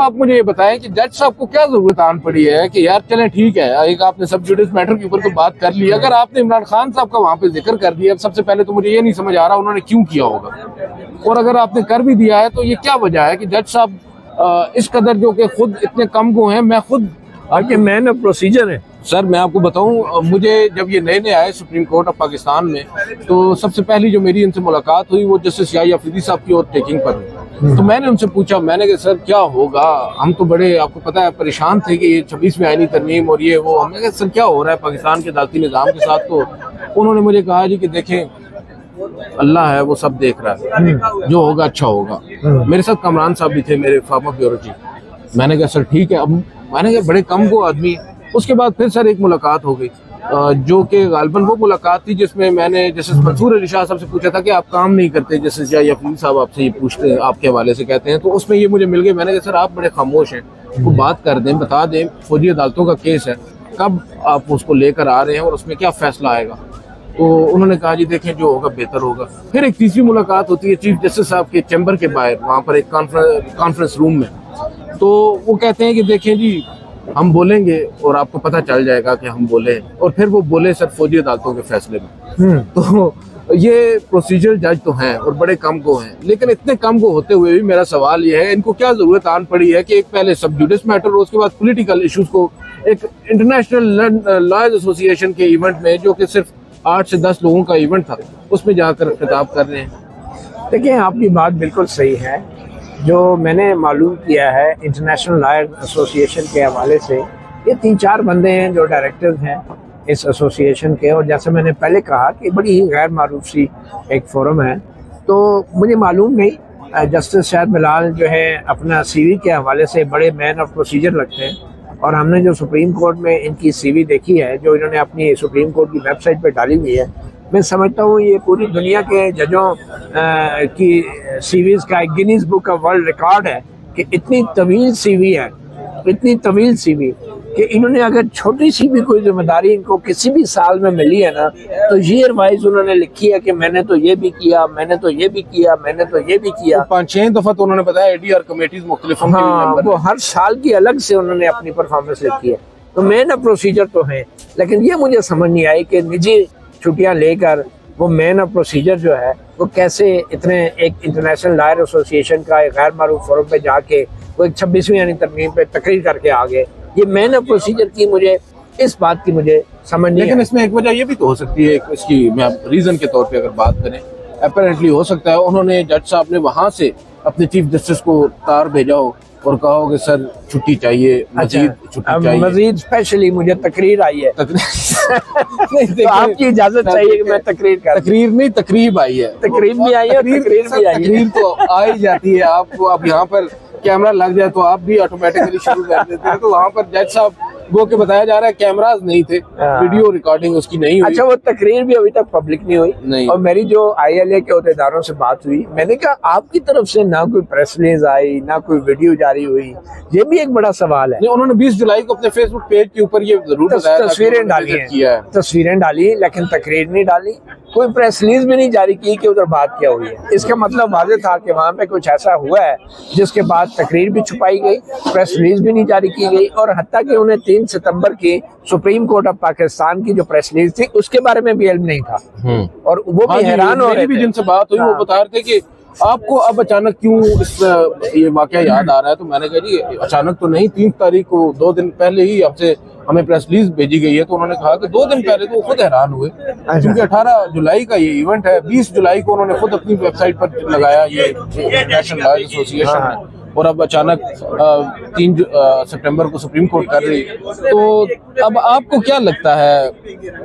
अब आप मुझे ये बताएं कि जज साहब को क्या जरूरत आन पड़ी है कि यार चलें ठीक है, एक आपने सब जुडिस मैटर के ऊपर तो बात कर ली, अगर आपने इमरान खान साहब का वहां पे जिक्र कर दिया, सबसे पहले तो मुझे ये नहीं समझ आ रहा उन्होंने क्यों किया होगा, और अगर आपने कर भी दिया है तो ये क्या वजह है कि जज साहब इस कदर जो कि खुद इतने कम को हैं। मैं खुद आपके मैन ऑफ प्रोसीजर है सर, मैं आपको बताऊं, मुझे जब ये नए आए सुप्रीम कोर्ट ऑफ पाकिस्तान में, तो सबसे पहली जो मेरी इनसे मुलाकात हुई वो जस्टिस याहिया अफरीदी साहब की और टेकिंग पर हुई। तो मैंने उनसे पूछा, मैंने कहा सर क्या होगा, हम तो बड़े आपको पता है परेशान थे कि ये 26वीं आईनी तरमीम और ये वो, हमने कहा सर क्या हो रहा है पाकिस्तान के अदालती निज़ाम के साथ। तो उन्होंने मुझे कहा जी कि देखें अल्लाह है वो सब देख रहा है, जो होगा अच्छा होगा। मेरे साथ कमरान साहब भी थे, मेरे फार्मर ब्यूरो चीफ। मैंने कहा सर ठीक है, अब मैंने कहा बड़े कम को आदमी। उसके बाद फिर सर एक मुलाकात हो गई, जो कि गालबन वो मुलाकात थी जिसमें मैंने जस्टिस मंसूर अली शाह साहब से पूछा था कि आप काम नहीं करते, जस्टिस याहिया अफरीदी साहब आपसे ये पूछते हैं, आपके हवाले से कहते हैं, तो उसमें ये मुझे मिल गए। मैंने कहा सर आप बड़े खामोश हैं, वो बात कर दें, बता दें फौजी अदालतों का केस है, कब आप उसको लेकर आ रहे हैं और उसमें क्या फैसला आएगा। तो उन्होंने कहा जी देखें जो होगा बेहतर होगा। फिर एक तीसरी मुलाकात होती है चीफ जस्टिस साहब के चैम्बर के बाहर, वहाँ पर एक कॉन्फ्रेंस रूम में, तो वो कहते हैं कि देखें जी हम बोलेंगे और आपको पता चल जाएगा कि हम बोले, और फिर वो बोले सर फौजी अदालतों के फैसले में। तो ये प्रोसीजर जज तो हैं और बड़े कम को हैं, लेकिन इतने कम को होते हुए भी मेरा सवाल ये है इनको क्या जरूरत आन पड़ी है कि एक पहले सब जुडिस मैटर और उसके बाद पॉलिटिकल इश्यूज को एक इंटरनेशनल लॉयर्स एसोसिएशन के इवेंट में, जो कि सिर्फ 8 से 10 लोगों का इवेंट था, उसमें जाकर खिताब कर रहे हैं। देखिए आपकी बात बिल्कुल सही है। जो मैंने मालूम किया है इंटरनेशनल लॉयर एसोसिएशन के हवाले से, ये 3-4 बंदे हैं जो डायरेक्टर्स हैं इस एसोसिएशन के, और जैसे मैंने पहले कहा कि बड़ी ही गैर मारूफ सी एक फोरम है। तो मुझे मालूम नहीं, जस्टिस शाहिद बिलाल जो है अपना सीवी के हवाले से बड़े मैन ऑफ प्रोसीजर लगते हैं, और हमने जो सुप्रीम कोर्ट में इनकी सीवी देखी है जो इन्होंने अपनी सुप्रीम कोर्ट की वेबसाइट पे डाली हुई है, मैं समझता हूँ ये पूरी दुनिया के जजों की सीवीज़ का एक Guinness book of world record है कि इतनी तवील सीवी है, इतनी तवील सीवी कि इन्होंने अगर छोटी सी भी कोई जिम्मेदारी इनको किसी भी साल में मिली है ना, तो ईयर वाइज उन्होंने लिखी है कि मैंने तो ये भी किया, मैंने तो ये भी किया, मैंने तो ये भी किया। 5-6 दफा तो उन्होंने बताया एडीआर कमेटीज मुख्तलिफ, हाँ, वो हर साल की अलग से उन्होंने अपनी परफॉर्मेंस लिखी है। तो मैन ऑफ प्रोसीजर तो है, लेकिन ये मुझे समझ नहीं आई कि निजी छुट्टियां लेकर वो मैन ऑफ प्रोसीजर जो है वो कैसे इतने एक इंटरनेशनल लॉयर एसोसिएशन का एक गैर मारूफ फोरम पे जाके वो एक 26वीं यानी तरमीम पे तकरीर करके आ गए। ये मैन ऑफ प्रोसीजर की मुझे इस बात की मुझे समझ नहीं। लेकिन इसमें एक वजह ये भी तो हो सकती है, इसकी मैं रीजन के तौर पे अगर बात करें, अपेरेंटली हो सकता है उन्होंने जज साहब ने वहां से अपने चीफ जस्टिस को तार भेजा हो और कहा हो कि सर छुट्टी चाहिए, मजीद छुट्टी चाहिए, मजीद स्पेशली मुझे तकरीर आई है तो आपकी इजाजत चाहिए कि मैं तकरीर नहीं तकरीब आई है, तकरीर भी आई है, तकरीर तो आ ही जाती है। आपको अब यहाँ पर कैमरा लग जाए तो आप भी ऑटोमेटिकली शुरू कर देते हैं। तो वहाँ पर जज साहब वो के बताया जा रहा है कैमरास नहीं थे, वीडियो रिकॉर्डिंग उसकी नहीं हुई। अच्छा, वो तकरीर भी अभी तक पब्लिक नहीं हुई नहीं। और मेरी जो ILA के अहदेदारों से बात हुई, मैंने कहा आपकी तरफ से ना कोई प्रेस रिलीज आई, ना कोई वीडियो जारी हुई, ये भी एक बड़ा सवाल है। उन्होंने 20 जुलाई को अपने फेसबुक पेज के ऊपर ये जरूर तस्वीरें डाली हैं, तस्वीरें डाली, लेकिन तकरीर नहीं डाली, कोई प्रेस रिलीज भी नहीं जारी की कि उधर बात क्या हुई है। इसका मतलब वाज़ेह था कि वहाँ पे कुछ ऐसा हुआ है जिसके बाद तकरीर भी छुपाई गई, प्रेस रिलीज भी नहीं जारी की गई, और हत्ता कि उन्हें 3 सितंबर की सुप्रीम कोर्ट ऑफ पाकिस्तान की जो प्रेस रिलीज थी उसके बारे में भी इल्म नहीं था। और वो भी हैरान हो रहे थे। जिनसे बात हुई वो बता रहे थे कि आपको अब अचानक क्यों ये वाकया याद आ रहा है। तो मैंने कहा जी अचानक तो नहीं, 3 तारीख को 2 दिन पहले ही आपसे हमें प्रेस रिलीज भेजी गई है। तो उन्होंने कहा कि 2 दिन पहले तो वो खुद हैरान हुए, क्योंकि 18 जुलाई का ये इवेंट है, 20 जुलाई को उन्होंने खुद अपनी वेबसाइट पर लगाया ये इंटरनेशनल लॉयर्स एसोसिएशन है, और अब अचानक 3 सितंबर को सुप्रीम कोर्ट कर रही। तो अब आपको क्या लगता है,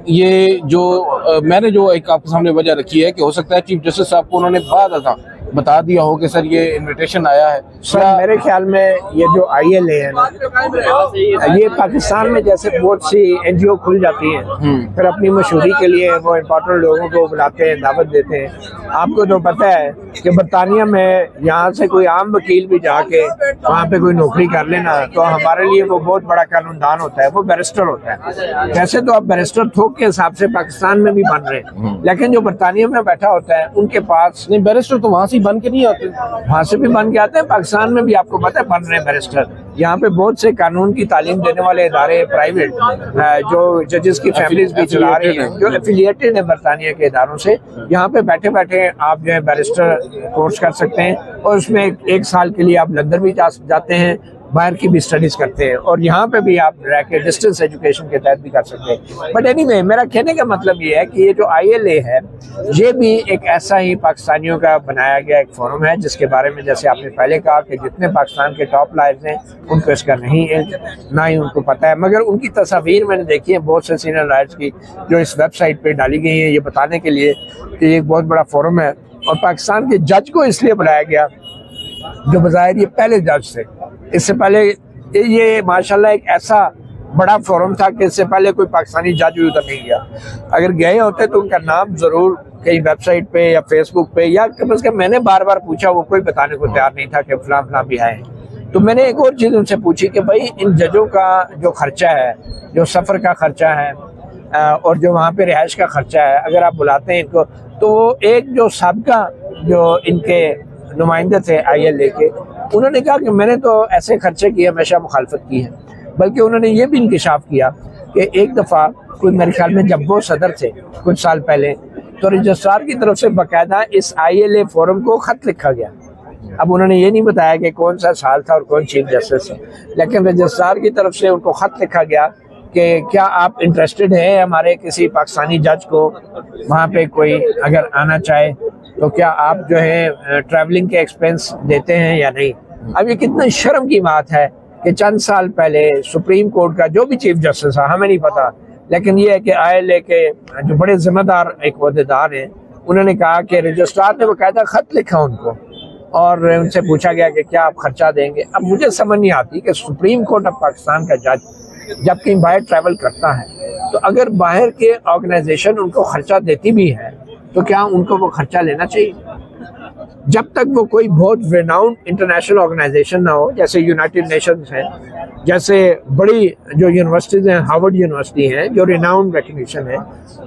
ये जो मैंने जो एक आपके सामने वजह रखी है कि हो सकता है चीफ जस्टिस साहब को उन्होंने बाद बता दिया हो कि सर ये इनविटेशन आया है। सर मेरे ख्याल में ये जो ILA है ना, ये पाकिस्तान में जैसे बहुत सी NGO खुल जाती हैं, फिर अपनी मशहूरी के लिए वो इम्पोर्टेंट लोगों को बुलाते हैं, दावत देते हैं। आपको तो पता है कि बरतानिया में यहाँ से कोई आम वकील भी जाके वहाँ पे कोई नौकरी कर लेना तो हमारे लिए वो बहुत बड़ा कानूनदान होता है, वो बैरिस्टर होता है। वैसे तो आप बैरिस्टर थोक के हिसाब से पाकिस्तान में भी बन रहे हैं, लेकिन जो बरतानिया में बैठा होता है उनके पास नहीं, बैरिस्टर तो वहाँ से बन के नहीं आते? वहाँ से भी बन के आते हैं, पाकिस्तान में भी आपको पता है बन रहे हैं बैरिस्टर। यहाँ पे बहुत से कानून की तालीम देने वाले इदारे प्राइवेट जो जजेस की फैमिलीज भी चला रही हैं, जो एफिलिएटेड है बरतानिया के इदारों से, यहाँ पे बैठे बैठे आप जो है बैरिस्टर कोर्स कर सकते हैं और उसमें एक साल के लिए आप लंदन भी जाते हैं, बाहर की भी स्टडीज करते हैं और यहाँ पे भी आप रह के डिस्टेंस एजुकेशन के तहत भी कर सकते हैं। बट एनीवे मेरा कहने का मतलब ये है कि ये जो ILA है ये भी एक ऐसा ही पाकिस्तानियों का बनाया गया एक फोरम है जिसके बारे में जैसे आपने पहले कहा कि जितने पाकिस्तान के टॉप लायर्स हैं उनको इसका नहीं है, ना ही उनको पता है, मगर उनकी तस्वीर मैंने देखी है बहुत से सीनियर लायर्स की जो इस वेबसाइट पर डाली गई है ये बताने के लिए कि ये एक बहुत बड़ा फोरम है। और पाकिस्तान के जज को इसलिए बुलाया गया जो बज़ाहिर ये पहले जज थे, इससे पहले ये माशाल्लाह एक ऐसा बड़ा फोरम था कि इससे पहले कोई पाकिस्तानी जज भी उधर नहीं गया। अगर गए होते तो उनका नाम जरूर कहीं वेबसाइट पे या फेसबुक पे या कम से कम मैंने बार बार पूछा, वो कोई बताने को तैयार नहीं था कि फलां फलां भी आए। तो मैंने एक और चीज़ उनसे पूछी कि भाई इन जजों का जो खर्चा है, जो सफ़र का खर्चा है और जो वहाँ पे रिहाइश का खर्चा है, अगर आप बुलाते हैं इनको तो एक जो साबका जो इनके नुमाइंदे थे ILA के, उन्होंने कहा कि मैंने तो ऐसे खर्चे की हमेशा मुखालफत की है, बल्कि उन्होंने ये भी इंकिशाफ किया कि एक दफ़ा कोई मेरे ख्याल में जब वो सदर थे कुछ साल पहले, तो रजिस्ट्रार की तरफ से बाकायदा इस ILA फोरम को ख़त लिखा गया। अब उन्होंने ये नहीं बताया कि कौन सा साल था और कौन चीफ जस्टिस है, लेकिन रजिस्ट्रार की तरफ से उनको ख़त लिखा गया कि क्या आप इंटरेस्टेड हैं हमारे किसी पाकिस्तानी जज को वहाँ पे कोई अगर आना चाहे तो क्या आप जो है ट्रैवलिंग के एक्सपेंस देते हैं या नहीं। अब ये कितना शर्म की बात है कि चंद साल पहले सुप्रीम कोर्ट का जो भी चीफ जस्टिस है, हमें नहीं पता, लेकिन ये है कि ILA के जो बड़े जिम्मेदार एक ओहदेदार हैं, उन्होंने कहा कि रजिस्ट्रार ने बाकायदा खत लिखा उनको और उनसे पूछा गया कि क्या आप खर्चा देंगे। अब मुझे समझ नहीं आती कि सुप्रीम कोर्ट ऑफ पाकिस्तान का जज जब कहीं बाहर ट्रैवल करता है तो अगर बाहर के ऑर्गेनाइजेशन उनको खर्चा देती भी है तो क्या उनको वो खर्चा लेना चाहिए, जब तक वो कोई बहुत रिनाउंड इंटरनेशनल ऑर्गेनाइजेशन ना हो, जैसे यूनाइटेड नेशंस है, जैसे बड़ी जो यूनिवर्सिटीज हैं, हार्वर्ड यूनिवर्सिटी है जो रिनाउंड रिकग्निशन है,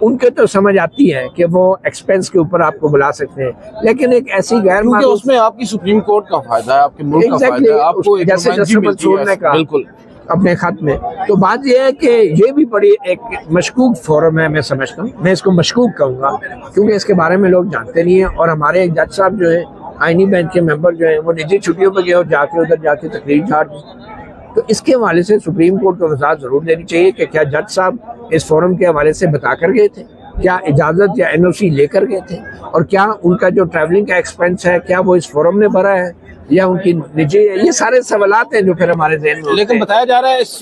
उनके तो समझ आती है कि वो एक्सपेंस के ऊपर आपको बुला सकते हैं, लेकिन एक ऐसी गैर उसमें आपकी सुप्रीम कोर्ट का फायदा है, आपके मुल्क का फायदा है, आपको जैसे जस्टिस मंसूर ने कहा बिल्कुल अपने खत में। तो बात यह है कि ये भी बड़ी एक मशकूक फोरम है, मैं समझता हूँ, मैं इसको मशकूक कहूँगा क्योंकि इसके बारे में लोग जानते नहीं हैं। और हमारे एक जज साहब जो है आईनी बेंच के मेंबर जो है वो निजी छुट्टियों पर गए और जाके उधर जाके तकरीर झाड़ दी। तो इसके हवाले से सुप्रीम कोर्ट को वजाहत जरूर देनी चाहिए कि क्या जज साहब इस फोरम के हवाले से बता कर गए थे, क्या इजाज़त या NOC लेकर गए थे, और क्या उनका जो ट्रैवलिंग का एक्सपेंस है क्या वो इस फोरम ने भरा है या उनकी निजी, ये सारे सवालात हैं जो फिर हमारे ज़हन में। लेकिन बताया जा रहा है इस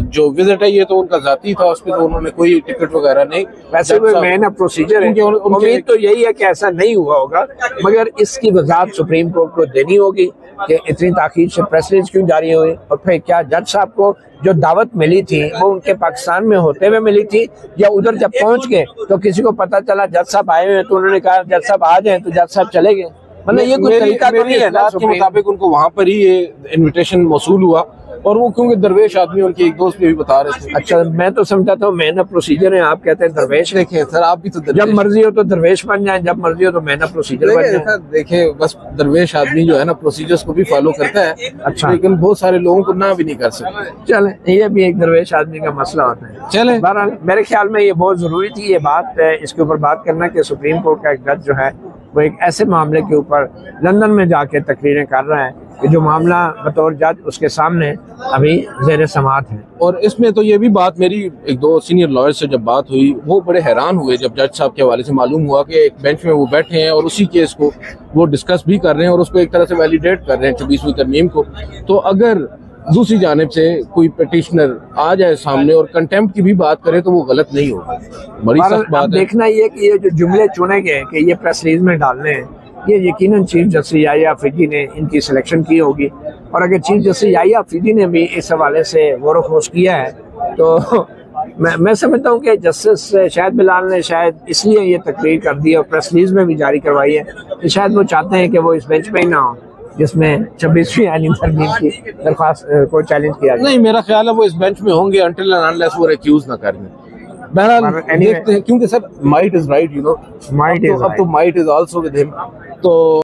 जो विजिट है ये तो उनका जाती था, उस पर तो उन्होंने कोई टिकट वगैरह नहीं, वैसे भी मेन प्रोसीजर है, उम्मीद तो यही है कि ऐसा नहीं हुआ होगा, मगर इसकी वजाहत सुप्रीम कोर्ट को देनी होगी कि इतनी ताकीद से प्रेस रिलीज क्यों जारी हुई, और फिर क्या जज साहब को जो दावत मिली थी वो उनके पाकिस्तान में होते हुए मिली थी या उधर जब पहुंच गए तो किसी को पता चला जज साहब आए हुए हैं तो उन्होंने कहा जज साहब आ जाए तो जज साहब चले गए। मतलब ये कोई तरीका तो नहीं है ना, के मुताबिक उनको वहाँ पर ही ये इनविटेशन मौसूल हुआ और वो क्योंकि दरवेश आदमी, उनके एक दोस्त भी बता रहे थे। अच्छा, मैं तो समझाता हूँ मेन प्रोसीजर है, आप कहते हैं दरवेश। देखें सर, आप भी तो जब मर्जी हो तो दरवेश बन जाए, जब मर्जी हो तो मेन प्रोसीजर बन जाए। देखे बस दरवेश आदमी जो है ना प्रोसीजर्स को भी फॉलो करता है, अच्छा, लेकिन बहुत सारे लोगों को ना भी नहीं कर सकते। चले, ये भी एक दरवेश आदमी का मसला होता है। चले, बहरहाल मेरे ख्याल में ये बहुत जरूरी थी ये बात, इसके ऊपर बात करना कि सुप्रीम कोर्ट का एक जज जो है वो एक ऐसे मामले के ऊपर लंदन में जाके तकरीरें कर रहा है कि जो मामला बतौर जज उसके सामने अभी ज़ेर समाअत है। और इसमें तो ये भी बात, मेरी एक दो सीनियर लॉयर से जब बात हुई वो बड़े हैरान हुए जब जज साहब के हवाले से मालूम हुआ कि एक बेंच में वो बैठे हैं और उसी केस को वो डिस्कस भी कर रहे हैं और उसको एक तरह से वैलिडेट कर रहे हैं 24वीं तरमीम को। तो अगर दूसरी जानिब से कोई पिटिशनर आ जाए सामने और कंटेम्प्ट की भी बात करे तो वो गलत नहीं होगा। बड़ी सख्त बात है। देखना ये कि ये जो जुमले चुने गए कि ये प्रेस रिलीज में डालने हैं, ये यकीनन चीफ जस्टिस याहिया अफरीदी ने इनकी सिलेक्शन की होगी, और अगर चीफ जस्टिस याहिया अफरीदी ने भी इस हवाले से गौर खोज किया है तो मैं समझता हूँ कि जस्टिस शाहिद बिलाल ने शायद इसलिए ये तकरीर कर दी और प्रेस रिलीज में भी जारी करवाई है कि शायद वो चाहते हैं कि वो इस बेंच पे ही ना हो जिसमें 26वीं आईनी तरमीम की दरख्वास्त को चैलेंज किया जाए। नहीं, मेरा ख्याल है वो इस बेंच में होंगे until and unless वो एक्यूज ना करें। बहरहाल देखते हैं, क्योंकि sir might is right, you know, might is अब तो might is also with him. तो